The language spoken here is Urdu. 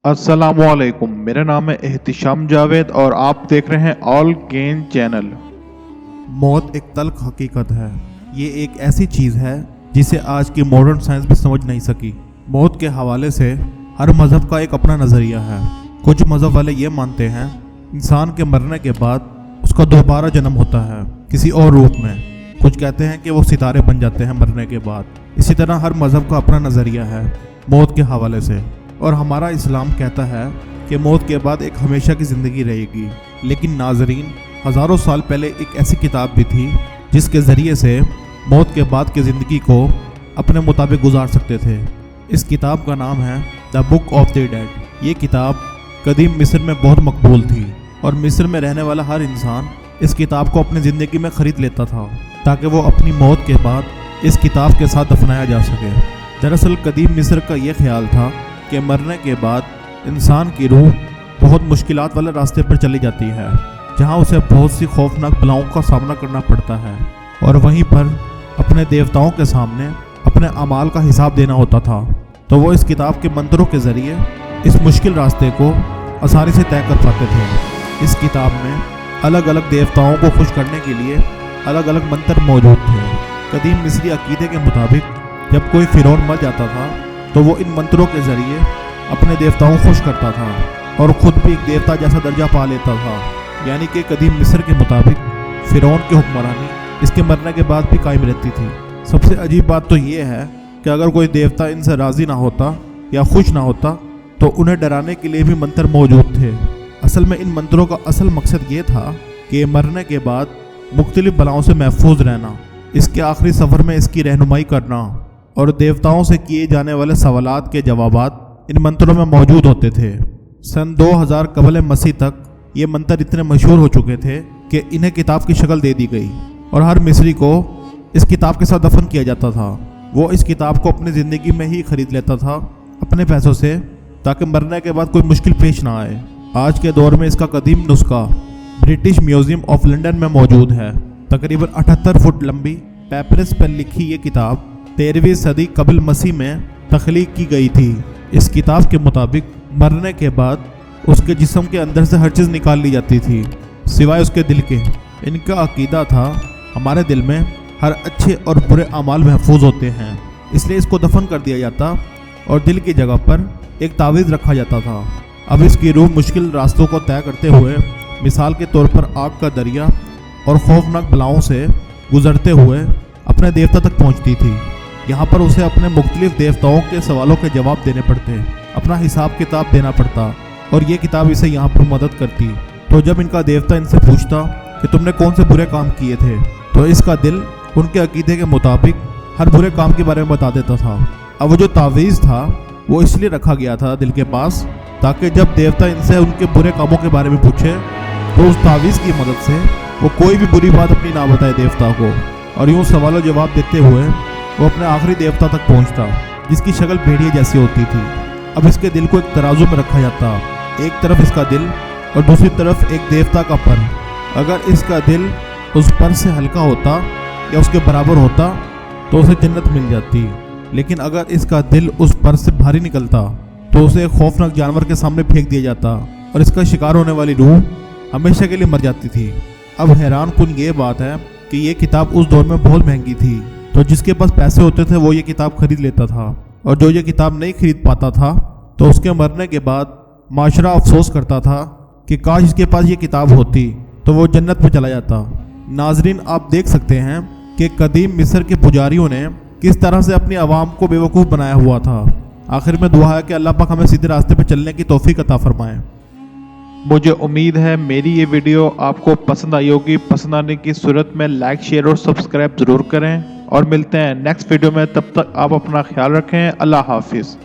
السلام علیکم، میرا نام ہے احتشام جاوید اور آپ دیکھ رہے ہیں آل گین چینل۔ موت ایک تلخ حقیقت ہے۔ یہ ایک ایسی چیز ہے جسے آج کی ماڈرن سائنس بھی سمجھ نہیں سکی۔ موت کے حوالے سے ہر مذہب کا ایک اپنا نظریہ ہے۔ کچھ مذہب والے یہ مانتے ہیں انسان کے مرنے کے بعد اس کا دوبارہ جنم ہوتا ہے کسی اور روپ میں۔ کچھ کہتے ہیں کہ وہ ستارے بن جاتے ہیں مرنے کے بعد۔ اسی طرح ہر مذہب کا اپنا نظریہ ہے موت کے حوالے سے، اور ہمارا اسلام کہتا ہے کہ موت کے بعد ایک ہمیشہ کی زندگی رہے گی۔ لیکن ناظرین، ہزاروں سال پہلے ایک ایسی کتاب بھی تھی جس کے ذریعے سے موت کے بعد کی زندگی کو اپنے مطابق گزار سکتے تھے۔ اس کتاب کا نام ہے دا بک آف دی ڈیڈ۔ یہ کتاب قدیم مصر میں بہت مقبول تھی، اور مصر میں رہنے والا ہر انسان اس کتاب کو اپنی زندگی میں خرید لیتا تھا تاکہ وہ اپنی موت کے بعد اس کتاب کے ساتھ دفنایا جا سکے۔ دراصل قدیم مصر کا یہ خیال تھا کہ مرنے کے بعد انسان کی روح بہت مشکلات والے راستے پر چلی جاتی ہے، جہاں اسے بہت سی خوفناک بلاؤں کا سامنا کرنا پڑتا ہے، اور وہیں پر اپنے دیوتاؤں کے سامنے اپنے اعمال کا حساب دینا ہوتا تھا۔ تو وہ اس کتاب کے منتروں کے ذریعے اس مشکل راستے کو آسانی سے طے کر پاتے تھے۔ اس کتاب میں الگ الگ دیوتاؤں کو خوش کرنے کے لیے الگ الگ منتر موجود تھے۔ قدیم مصری عقیدے کے مطابق جب کوئی فرعون مر جاتا تھا تو وہ ان منتروں کے ذریعے اپنے دیوتاؤں خوش کرتا تھا، اور خود بھی ایک دیوتا جیسا درجہ پا لیتا تھا۔ یعنی کہ قدیم مصر کے مطابق فرعون کی حکمرانی اس کے مرنے کے بعد بھی قائم رہتی تھی۔ سب سے عجیب بات تو یہ ہے کہ اگر کوئی دیوتا ان سے راضی نہ ہوتا یا خوش نہ ہوتا تو انہیں ڈرانے کے لیے بھی منتر موجود تھے۔ اصل میں ان منتروں کا اصل مقصد یہ تھا کہ مرنے کے بعد مختلف بلاؤں سے محفوظ رہنا، اس کے آخری سفر میں اس کی رہنمائی کرنا، اور دیوتاؤں سے کیے جانے والے سوالات کے جوابات ان منتروں میں موجود ہوتے تھے۔ سن 2000 قبل مسیح تک یہ منتر اتنے مشہور ہو چکے تھے کہ انہیں کتاب کی شکل دے دی گئی، اور ہر مصری کو اس کتاب کے ساتھ دفن کیا جاتا تھا۔ وہ اس کتاب کو اپنی زندگی میں ہی خرید لیتا تھا اپنے پیسوں سے، تاکہ مرنے کے بعد کوئی مشکل پیش نہ آئے۔ آج کے دور میں اس کا قدیم نسخہ برٹش میوزیم آف لنڈن میں موجود ہے۔ تقریباً 78 فٹ لمبی پیپرس پر لکھی یہ کتاب 13ویں صدی قبل مسیح میں تخلیق کی گئی تھی۔ اس کتاب کے مطابق مرنے کے بعد اس کے جسم کے اندر سے ہر چیز نکال لی جاتی تھی سوائے اس کے دل کے۔ ان کا عقیدہ تھا ہمارے دل میں ہر اچھے اور برے اعمال محفوظ ہوتے ہیں، اس لیے اس کو دفن کر دیا جاتا اور دل کی جگہ پر ایک تعویذ رکھا جاتا تھا۔ اب اس کی روح مشکل راستوں کو طے کرتے ہوئے، مثال کے طور پر آگ کا دریا اور خوفناک بلاؤں سے گزرتے ہوئے اپنے دیوتا تک پہنچتی تھی۔ یہاں پر اسے اپنے مختلف دیوتاؤں کے سوالوں کے جواب دینے پڑتے، اپنا حساب کتاب دینا پڑتا، اور یہ کتاب اسے یہاں پر مدد کرتی۔ تو جب ان کا دیوتا ان سے پوچھتا کہ تم نے کون سے برے کام کیے تھے، تو اس کا دل ان کے عقیدے کے مطابق ہر برے کام کے بارے میں بتا دیتا تھا۔ اب وہ جو تعویذ تھا وہ اس لیے رکھا گیا تھا دل کے پاس، تاکہ جب دیوتا ان سے ان کے برے کاموں کے بارے میں پوچھے تو اس تعویذ کی مدد سے وہ کوئی بھی بری بات اپنی نہ بتائے دیوتا کو، اور یوں سوال و جواب دیتے ہوئے وہ اپنے آخری دیوتا تک پہنچتا، جس کی شکل بھیڑیے جیسی ہوتی تھی۔ اب اس کے دل کو ایک ترازو میں رکھا جاتا، ایک طرف اس کا دل اور دوسری طرف ایک دیوتا کا پر۔ اگر اس کا دل اس پر سے ہلکا ہوتا یا اس کے برابر ہوتا تو اسے جنت مل جاتی، لیکن اگر اس کا دل اس پر سے بھاری نکلتا تو اسے ایک خوفناک جانور کے سامنے پھینک دیا جاتا، اور اس کا شکار ہونے والی روح ہمیشہ کے لیے مر جاتی تھی۔ اب حیران کن یہ بات ہے کہ یہ کتاب اس دور میں بہت مہنگی تھی، تو جس کے پاس پیسے ہوتے تھے وہ یہ کتاب خرید لیتا تھا، اور جو یہ کتاب نہیں خرید پاتا تھا تو اس کے مرنے کے بعد معاشرہ افسوس کرتا تھا کہ کاش اس کے پاس یہ کتاب ہوتی تو وہ جنت میں چلا جاتا۔ ناظرین، آپ دیکھ سکتے ہیں کہ قدیم مصر کے پجاریوں نے کس طرح سے اپنی عوام کو بیوقوف بنایا ہوا تھا۔ آخر میں دعا ہے کہ اللہ پاک ہمیں سیدھے راستے پہ چلنے کی توفیق عطا فرمائے۔ مجھے امید ہے میری یہ ویڈیو آپ کو پسند آئی ہوگی۔ پسند آنے کی صورت میں لائک، شیئر اور سبسکرائب ضرور کریں، اور ملتے ہیں نیکسٹ ویڈیو میں۔ تب تک آپ اپنا خیال رکھیں۔ اللہ حافظ۔